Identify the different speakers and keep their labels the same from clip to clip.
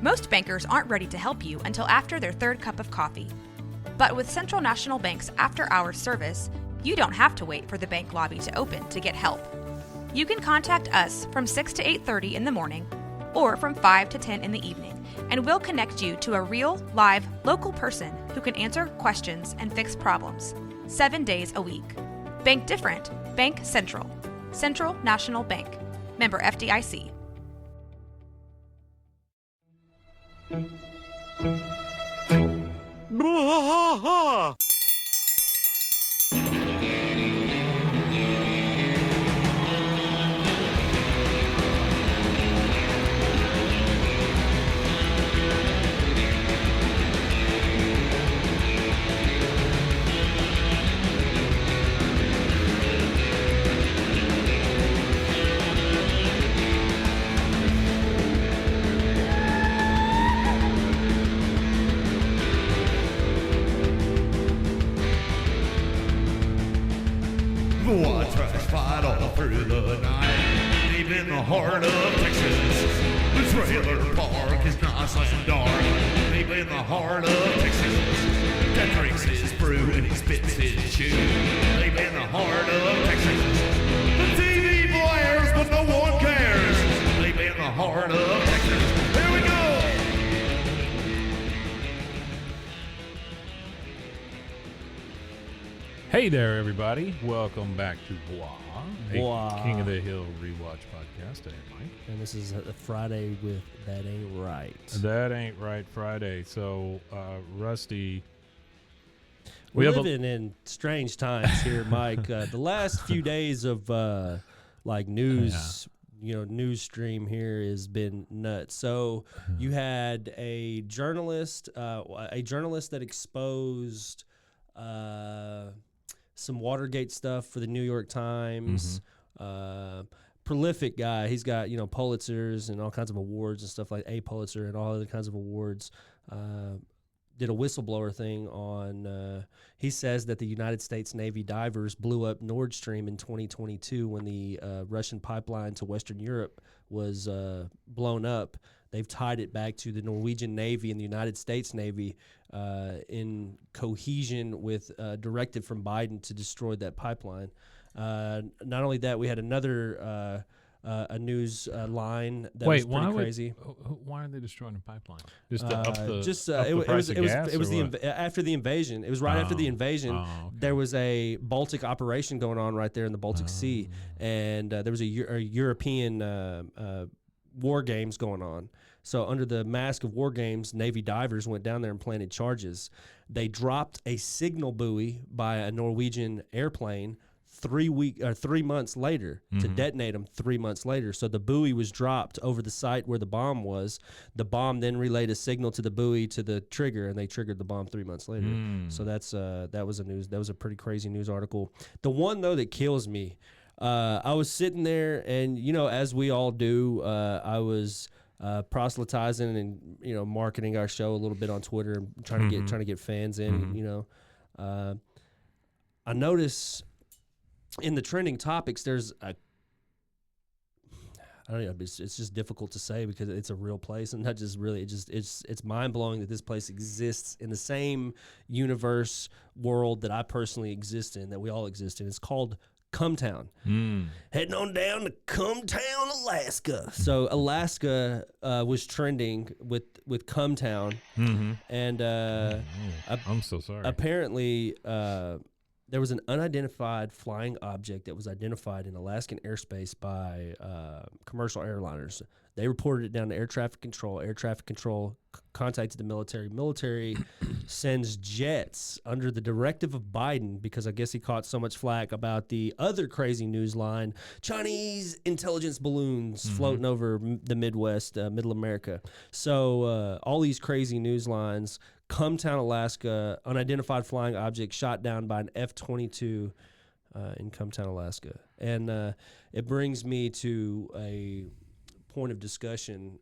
Speaker 1: Most bankers aren't ready to help you until after their third cup of coffee. But with Central National Bank's after-hours service, you don't have to wait for the bank lobby to open to get help. You can contact us from 6 to 8:30 in the morning or from 5 to 10 in the evening, and we'll connect you to a real, live, local person who can answer questions and fix problems 7 days a week. Bank different. Bank Central. Central National Bank. Member FDIC.
Speaker 2: Bwaaa!
Speaker 3: Bwaaa trash fight all through the night, deep in the heart of Texas. The trailer park is nice and dark, deep in the heart of Texas. Dad drinks his brew and he spits his chew, deep in the heart of Texas. The TV blares but no one cares, deep in the heart of Texas. Here we go!
Speaker 4: Hey there, everybody. Welcome back to Bwaaa, a King of the Hill rewatch podcast. Hey, Mike.
Speaker 5: And this is a Friday with That Ain't Right.
Speaker 4: That Ain't Right Friday. So, Rusty.
Speaker 5: We're living in strange times here, Mike. The last few days of news, news stream here has been nuts. So you had a journalist that exposed some Watergate stuff for the New York Times. Prolific guy. He's got, Pulitzers and all kinds of awards and stuff, like a Pulitzer and all other kinds of awards. Did a whistleblower thing on, he says that the United States Navy divers blew up Nord Stream in 2022 when the Russian pipeline to Western Europe was blown up. They've tied it back to the Norwegian Navy and the United States Navy in cohesion with a directive from Biden to destroy that pipeline. Not only that, we had another a news line that was pretty crazy.
Speaker 4: Why are they destroying the pipeline?
Speaker 5: After the invasion. It was right after the invasion.
Speaker 4: Okay.
Speaker 5: There was a Baltic operation going on right there in the Baltic Sea, and there was a European war games going on. So under the mask of war games, Navy divers went down there and planted charges. They dropped a signal buoy by a Norwegian airplane 3 months later to detonate them 3 months later. So the buoy was dropped over the site where the bomb was. The bomb then relayed a signal to the buoy to the trigger, and they triggered the bomb 3 months later. So that was a pretty crazy news article. The one though that kills me, I was sitting there, and as we all do, I was proselytizing and marketing our show a little bit on Twitter and trying to get fans in. I notice in the trending topics, there's I don't know. It's just difficult to say because it's a real place, and not just really. It's mind blowing that this place exists in the same universe world that I personally exist in, that we all exist in. It's called Cumtown. Heading on down to Cumtown, Alaska. So Alaska was trending with Cumtown, and
Speaker 4: I'm so sorry.
Speaker 5: Apparently, there was an unidentified flying object that was identified in Alaskan airspace by commercial airliners. They reported it down to air traffic control. Air traffic control contacted the military. Military sends jets under the directive of Biden, because I guess he caught so much flack about the other crazy news line, Chinese intelligence balloons floating over the Midwest, Middle America. So all these crazy news lines. Cumtown, Alaska, unidentified flying object shot down by an F-22 in Cumtown, Alaska. And it brings me to a point of discussion.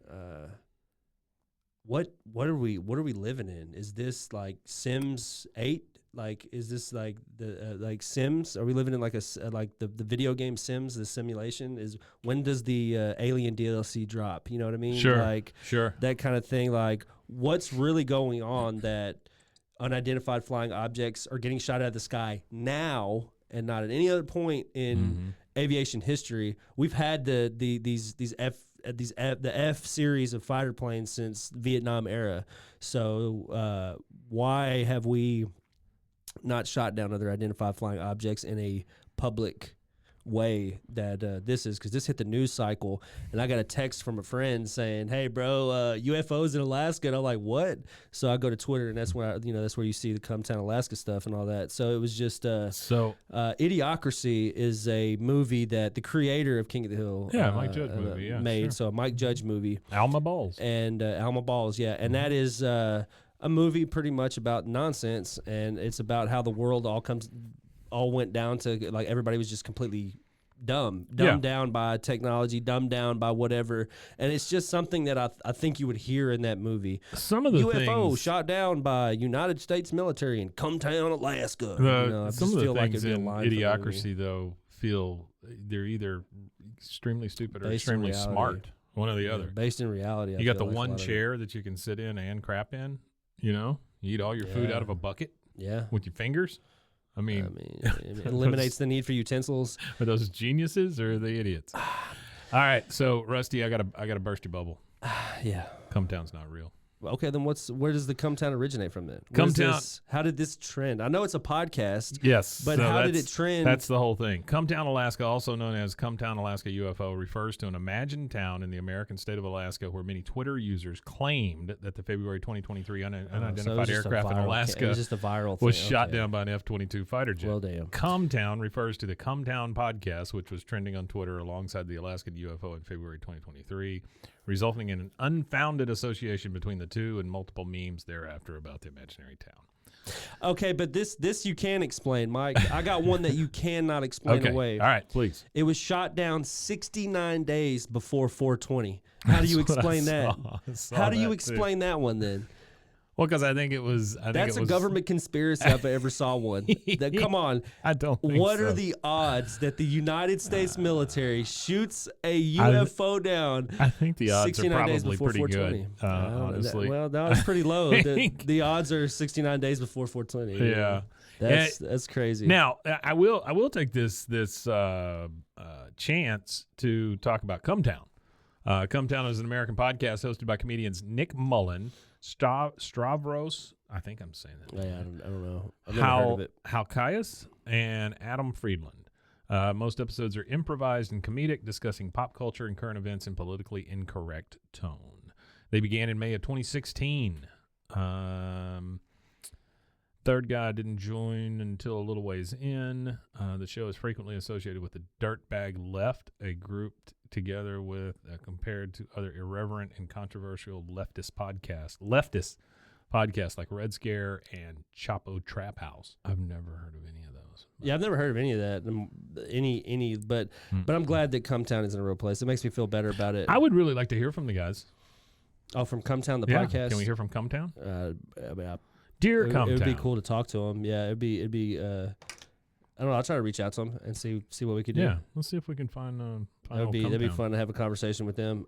Speaker 5: What are we living in? Is this like Sims 8 like, is this like the like Sims? Are we living in like like the video game Sims? The simulation is, when does the Alien DLC drop? You know what I mean?
Speaker 4: Sure.
Speaker 5: Like
Speaker 4: Sure.
Speaker 5: that kind of thing. Like, what's really going on that unidentified flying objects are getting shot out of the sky now and not at any other point in aviation history? We've had the F series of fighter planes since Vietnam era. So why have we not shot down other identified flying objects in a public way that this is? Because this hit the news cycle, and I got a text from a friend saying, "Hey, bro, UFOs in Alaska," and I'm like, "What?" So I go to Twitter, and that's where that's where you see the Cumtown, Alaska stuff and all that. So it was just Idiocracy is a movie that the creator of King of the Hill,
Speaker 4: Mike Judge movie,
Speaker 5: made.
Speaker 4: sure.
Speaker 5: So a Mike Judge movie,
Speaker 4: Alma Balls.
Speaker 5: and Alma Balls, yeah, and that is a movie pretty much about nonsense, and it's about how the world all went down to, like, everybody was just completely dumbed down by technology, dumbed down by whatever, and it's just something that I think you would hear in that movie.
Speaker 4: Some of the
Speaker 5: UFO
Speaker 4: things
Speaker 5: shot down by United States military in Cumtown, Alaska. I
Speaker 4: some
Speaker 5: just
Speaker 4: of the
Speaker 5: feel like
Speaker 4: things
Speaker 5: it'd be a
Speaker 4: in
Speaker 5: line from the movie.
Speaker 4: Idiocracy, though, feel they're either extremely stupid or
Speaker 5: Based in
Speaker 4: extremely
Speaker 5: reality.
Speaker 4: smart. One or the
Speaker 5: Yeah,
Speaker 4: other.
Speaker 5: based in reality.
Speaker 4: You got the one chair that you can sit in and crap in. You eat all your food
Speaker 5: Yeah.
Speaker 4: out of a bucket
Speaker 5: Yeah.
Speaker 4: with your fingers. I mean,
Speaker 5: it eliminates the need for utensils.
Speaker 4: are those geniuses or are they idiots? All right, so Rusty, I gotta burst your bubble.
Speaker 5: Yeah.
Speaker 4: Cumtown's not real.
Speaker 5: Okay, then where does the Cumtown originate from then? How did this trend? I know it's a podcast.
Speaker 4: Yes,
Speaker 5: But
Speaker 4: so
Speaker 5: how did
Speaker 4: that's-
Speaker 5: it trend?
Speaker 4: That's the whole thing. Cumtown, Alaska, also known as Cumtown, Alaska UFO, refers to an imagined town in the American state of Alaska where many Twitter users claimed that the February 2023
Speaker 5: So it
Speaker 4: unidentified
Speaker 5: was just a
Speaker 4: aircraft in
Speaker 5: viral-
Speaker 4: Alaska
Speaker 5: It was just a viral thing.
Speaker 4: was shot
Speaker 5: Okay.
Speaker 4: down by an F-22 fighter jet.
Speaker 5: Well, damn.
Speaker 4: Cumtown refers to the Cumtown podcast, which was trending on Twitter alongside the Alaskan UFO in February 2023, resulting in an unfounded association between the two and multiple memes thereafter about the imaginary town.
Speaker 5: Okay, but this you can explain, Mike. I got one that you cannot explain
Speaker 4: Okay,
Speaker 5: away.
Speaker 4: all right, please.
Speaker 5: It was shot down 69 days before 420. How do you
Speaker 4: That's what I
Speaker 5: explain that?
Speaker 4: saw. I saw
Speaker 5: How do you
Speaker 4: that, too.
Speaker 5: explain that one then?
Speaker 4: Well, because I think it was.
Speaker 5: That's a government conspiracy if I ever saw one. Come on.
Speaker 4: I don't think
Speaker 5: What
Speaker 4: so.
Speaker 5: are the odds that the United States military shoots a UFO down?
Speaker 4: I think the odds are
Speaker 5: 69 days
Speaker 4: probably
Speaker 5: before
Speaker 4: pretty
Speaker 5: 420.
Speaker 4: good, honestly.
Speaker 5: Well, no, it's pretty low.
Speaker 4: I
Speaker 5: The,
Speaker 4: think-
Speaker 5: the odds are 69 days before 420.
Speaker 4: Yeah.
Speaker 5: That's crazy.
Speaker 4: Now, I will take this chance to talk about Cumtown. Cumtown is an American podcast hosted by comedians Nick Mullen, Stavros, I think I'm saying that.
Speaker 5: Yeah, I don't know. I've never heard of it.
Speaker 4: Halkias, and Adam Friedland. Most episodes are improvised and comedic, discussing pop culture and current events in politically incorrect tone. They began in May of 2016. Third guy didn't join until a little ways in. The show is frequently associated with the Dirtbag Left, a group together with compared to other irreverent and controversial leftist podcasts like Red Scare and Chapo Trap House. I've never heard of any of those.
Speaker 5: Yeah, I've never heard of any of that. But I'm glad that Cumtown is in a real place. It makes me feel better about it.
Speaker 4: I would really like to hear from the guys.
Speaker 5: Oh, from Cumtown, the
Speaker 4: Yeah.
Speaker 5: podcast.
Speaker 4: Can we hear from Cumtown?
Speaker 5: I mean,
Speaker 4: Dear
Speaker 5: it
Speaker 4: Cumtown.
Speaker 5: would be cool to talk to him. Yeah, it'd be. I don't know. I'll try to reach out to him and see what we could do.
Speaker 4: Yeah, let's see if we can find.
Speaker 5: That'd be fun to have a conversation with them.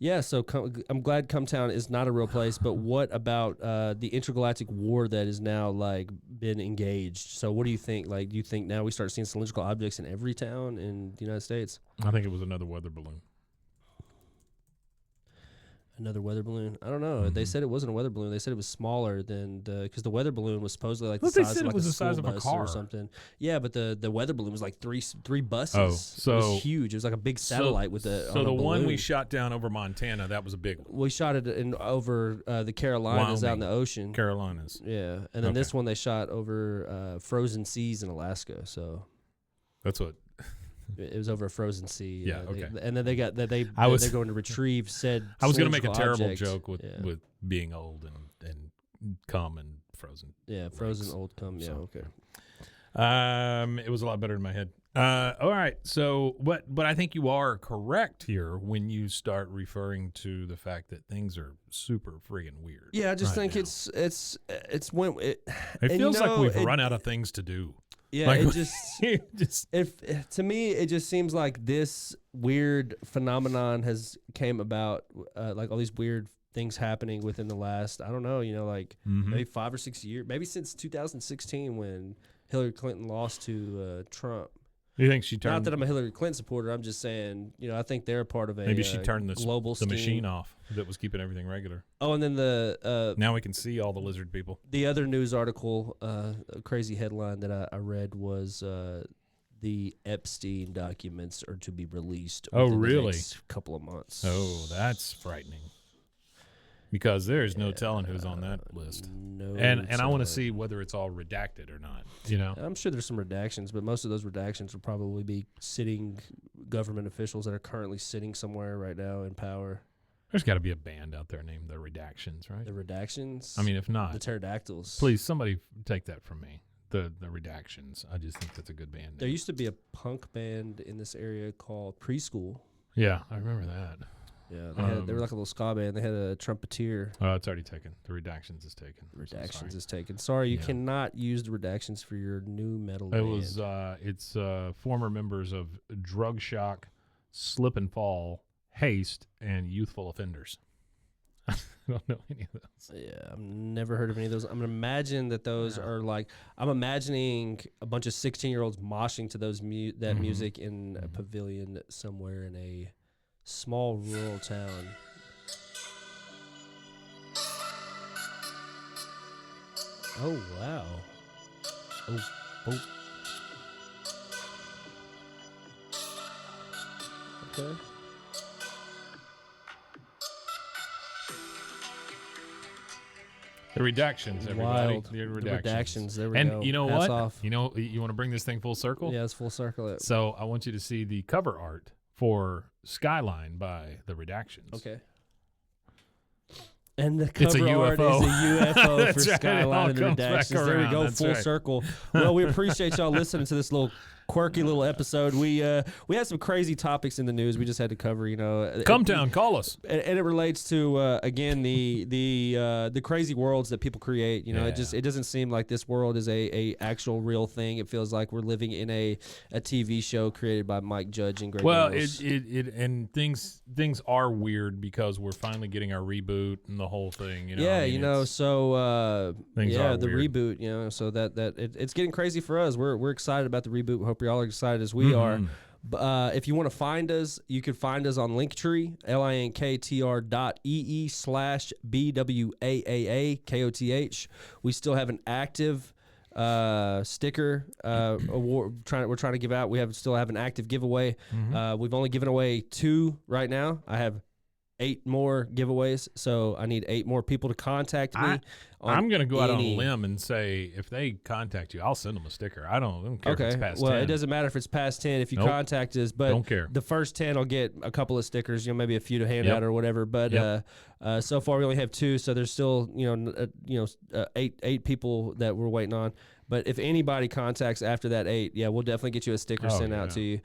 Speaker 5: Yeah. So I'm glad Cumtown is not a real place. But what about the intergalactic war that is now like been engaged? So what do you think? Like, do you think now we start seeing cylindrical objects in every town in the United States?
Speaker 4: I think it was another weather balloon.
Speaker 5: Another weather balloon? I don't know. They said it wasn't a weather balloon. They said it was smaller than because the weather balloon was supposedly like the
Speaker 4: Well, they
Speaker 5: size
Speaker 4: said
Speaker 5: of
Speaker 4: it
Speaker 5: like
Speaker 4: was
Speaker 5: a
Speaker 4: the size
Speaker 5: school
Speaker 4: of a
Speaker 5: bus
Speaker 4: car.
Speaker 5: or something. Yeah, but the weather balloon was like three buses.
Speaker 4: Oh,
Speaker 5: it
Speaker 4: so-
Speaker 5: was huge. It was like a big satellite with a.
Speaker 4: So
Speaker 5: on
Speaker 4: the
Speaker 5: a
Speaker 4: one we
Speaker 5: balloon.
Speaker 4: shot down over Montana, that was a big one.
Speaker 5: We shot it over the Carolinas out in the
Speaker 4: Wyoming.
Speaker 5: ocean.
Speaker 4: Carolinas.
Speaker 5: Yeah, and then
Speaker 4: Okay.
Speaker 5: this one they shot over frozen seas in Alaska. So
Speaker 4: That's what.
Speaker 5: it was over a frozen sea.
Speaker 4: Yeah, okay.
Speaker 5: And then they're going to retrieve said.
Speaker 4: I was going to make a
Speaker 5: cylindrical
Speaker 4: terrible
Speaker 5: object.
Speaker 4: joke with,
Speaker 5: Yeah.
Speaker 4: with being old and cum and frozen.
Speaker 5: Yeah, frozen
Speaker 4: legs.
Speaker 5: old cum. Yeah,
Speaker 4: So.
Speaker 5: okay.
Speaker 4: It was a lot better in my head. All right. So, but I think you are correct here when you start referring to the fact that things are super friggin' weird.
Speaker 5: Yeah, I just
Speaker 4: right
Speaker 5: think
Speaker 4: now.
Speaker 5: it's when
Speaker 4: It feels like we've run out of things to do.
Speaker 5: Yeah,
Speaker 4: Like,
Speaker 5: it just to me it just seems like this weird phenomenon has came about, like all these weird things happening within the last, I don't know, like maybe 5 or 6 years, maybe since 2016 when Hillary Clinton lost to Trump.
Speaker 4: You think she turned?
Speaker 5: Not that I'm a Hillary Clinton supporter. I'm just saying, I think they're a part of a
Speaker 4: Maybe she turned
Speaker 5: global
Speaker 4: the machine
Speaker 5: scheme.
Speaker 4: off that was keeping everything regular.
Speaker 5: Oh, and then the
Speaker 4: Now we can see all the lizard people.
Speaker 5: the other news article, a crazy headline that I read was the Epstein documents are to be released.
Speaker 4: Oh,
Speaker 5: within the
Speaker 4: really?
Speaker 5: next couple of months.
Speaker 4: Oh, that's frightening. Because there's no telling who's on that list.
Speaker 5: No,
Speaker 4: And I want to
Speaker 5: telling.
Speaker 4: see whether it's all redacted or not.
Speaker 5: I'm sure there's some redactions, but most of those redactions will probably be sitting government officials that are currently sitting somewhere right now in power.
Speaker 4: There's got to be a band out there named the Redactions, right?
Speaker 5: The redactions.
Speaker 4: I mean, if not,
Speaker 5: the pterodactyls.
Speaker 4: please somebody take that from me. The Redactions. I just think that's a good band.
Speaker 5: There
Speaker 4: name.
Speaker 5: used to be a punk band in this area called Preschool.
Speaker 4: Yeah, I remember that.
Speaker 5: Yeah, they were like a little ska band. They had a trumpeter.
Speaker 4: Oh, it's already taken. The Redactions is taken.
Speaker 5: The
Speaker 4: So
Speaker 5: redactions
Speaker 4: sorry.
Speaker 5: is taken. Sorry, you
Speaker 4: Yeah.
Speaker 5: cannot use the redactions for your new metal
Speaker 4: It
Speaker 5: band.
Speaker 4: was. It's former members of Drug Shock, Slip and Fall, Haste, and Youthful Offenders. I don't know any of those.
Speaker 5: Yeah, I've never heard of any of those. I'm gonna imagine that those are like, I'm imagining a bunch of 16-year-olds moshing to those music in a pavilion somewhere in a small rural town. Oh wow. Oh. Okay.
Speaker 4: The Redactions, everybody.
Speaker 5: Wild.
Speaker 4: The
Speaker 5: The
Speaker 4: Redactions.
Speaker 5: redactions. There we
Speaker 4: And
Speaker 5: go.
Speaker 4: you know
Speaker 5: Hats
Speaker 4: what?
Speaker 5: off.
Speaker 4: You want to bring this thing full circle?
Speaker 5: Yeah, it's full circle.
Speaker 4: So I want you to see the cover art for Skyline by the Redactions.
Speaker 5: Okay. And the
Speaker 4: It's a
Speaker 5: cover art
Speaker 4: UFO.
Speaker 5: is a UFO for
Speaker 4: That's right. It
Speaker 5: Skyline
Speaker 4: all
Speaker 5: and the
Speaker 4: comes back
Speaker 5: Redactions. There we
Speaker 4: around.
Speaker 5: go,
Speaker 4: That's
Speaker 5: full
Speaker 4: right.
Speaker 5: circle. Well, we appreciate y'all listening to this little quirky little episode. We had some crazy topics in the news we just had to cover.
Speaker 4: Come down, call us.
Speaker 5: and it relates to again the crazy worlds that people create. It doesn't seem like this world is a actual real thing. It feels like we're living in a TV show created by Mike Judge and Greg.
Speaker 4: Well,
Speaker 5: Mills.
Speaker 4: and things are weird because we're finally getting our reboot and the whole thing.
Speaker 5: Things
Speaker 4: are
Speaker 5: the
Speaker 4: weird.
Speaker 5: reboot, so that it's getting crazy for us. We're excited about the reboot. We hope y'all are excited as we are. If you want to find us, you can find us on Linktree, linktr.ee/BWAAAKOTH. We still have an active sticker award we're trying to give out. We still have an active giveaway. We've only given away 2 right now. I have 8 more giveaways, so I need 8 more people to contact me.
Speaker 4: I'm going to go out on a limb and say if they contact you, I'll send them a sticker. I don't care if it's past 10.
Speaker 5: It doesn't matter if it's past 10 if you
Speaker 4: Nope.
Speaker 5: contact us, but
Speaker 4: Don't care.
Speaker 5: the first 10 will get a couple of stickers, maybe a few to hand out or whatever. But so far we only have 2, so there's still 8 people that we're waiting on. But if anybody contacts after that 8, we'll definitely get you a sticker sent out to you.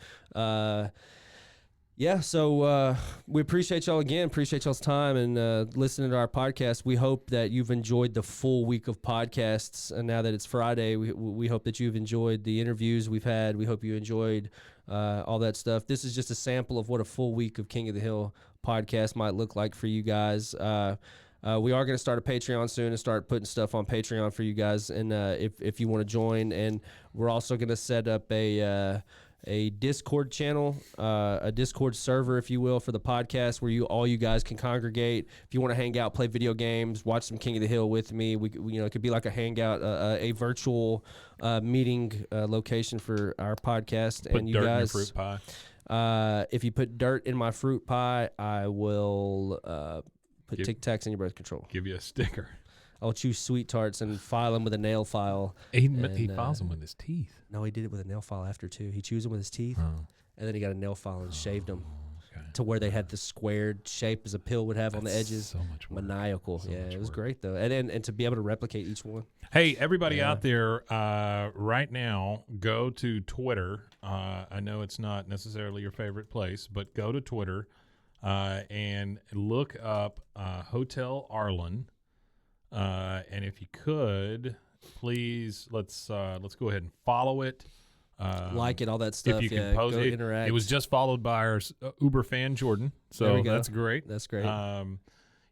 Speaker 5: So we appreciate y'all again. Appreciate y'all's time and listening to our podcast. We hope that you've enjoyed the full week of podcasts. And now that it's Friday, we hope that you've enjoyed the interviews we've had. We hope you enjoyed all that stuff. This is just a sample of what a full week of King of the Hill podcast might look like for you guys. We are going to start a Patreon soon and start putting stuff on Patreon for you guys. And if you want to join, and we're also going to set up a Discord channel, a Discord server, if you will, for the podcast where all you guys can congregate. If you want to hang out, play video games, watch some King of the Hill with me, it could be like a hangout, a virtual meeting location for our podcast.
Speaker 4: Put
Speaker 5: and you
Speaker 4: dirt
Speaker 5: guys,
Speaker 4: in your fruit pie.
Speaker 5: if you put dirt in my fruit pie, I will put
Speaker 4: Give-
Speaker 5: Tic Tacs in your birth control.
Speaker 4: Give you a sticker.
Speaker 5: I'll choose sweet tarts and file them with a nail file.
Speaker 4: He
Speaker 5: And,
Speaker 4: files them with his teeth.
Speaker 5: No, he did it with a nail file after too. He chews them with his teeth, and then he got a nail file and shaved them. to where they had the squared shape as a pill would have on the
Speaker 4: That's
Speaker 5: edges.
Speaker 4: so much work.
Speaker 5: Maniacal.
Speaker 4: So
Speaker 5: Yeah,
Speaker 4: much
Speaker 5: it was
Speaker 4: work.
Speaker 5: great though, and to be able to replicate each one.
Speaker 4: Hey, everybody
Speaker 5: Yeah.
Speaker 4: out there, right now, go to Twitter. I know it's not necessarily your favorite place, but go to Twitter and look up Hotel Arlen. And if you could, please, let's go ahead and follow it.
Speaker 5: Like it, all that stuff.
Speaker 4: If you
Speaker 5: yeah,
Speaker 4: can post
Speaker 5: go
Speaker 4: it.
Speaker 5: interact.
Speaker 4: It was just followed by our Uber fan Jordan,
Speaker 5: There
Speaker 4: so
Speaker 5: we go.
Speaker 4: that's great.
Speaker 5: That's great.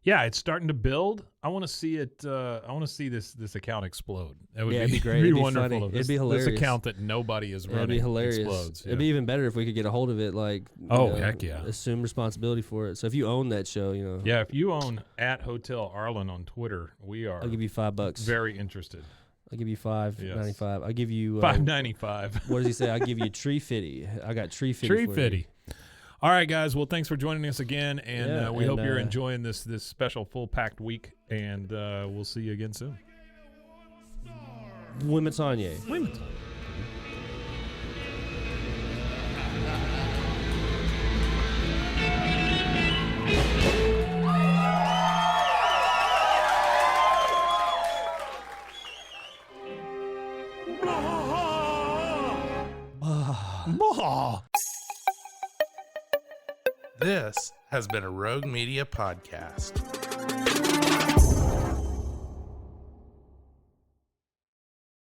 Speaker 4: Yeah, it's starting to build. I want to see it. I want to see this account explode. That would
Speaker 5: Yeah, it'd be great.
Speaker 4: It'd
Speaker 5: It'd
Speaker 4: be
Speaker 5: be
Speaker 4: wonderful.
Speaker 5: funny.
Speaker 4: If
Speaker 5: It'd
Speaker 4: this,
Speaker 5: be hilarious.
Speaker 4: This account that nobody is
Speaker 5: It'd
Speaker 4: running
Speaker 5: be hilarious.
Speaker 4: explodes.
Speaker 5: It'd be even better if we could get a hold of it. Like,
Speaker 4: Heck yeah.
Speaker 5: assume responsibility for it. So if you own that show,
Speaker 4: Yeah, if you own at Hotel Arlen on Twitter, we are
Speaker 5: I'll give you $5.
Speaker 4: very interested.
Speaker 5: I'll give you $5.95. I'll give you
Speaker 4: $5.95.
Speaker 5: What does he say? I'll give you tree fitty. I got tree fitty.
Speaker 4: Tree
Speaker 5: for you.
Speaker 4: fitty. All right, guys. Well, thanks for joining us again, and
Speaker 5: Yeah,
Speaker 4: we hope you're
Speaker 5: and,
Speaker 4: enjoying this special full packed week. And we'll see you again soon.
Speaker 5: Wimitanye.
Speaker 2: This has been a Rogue Media podcast.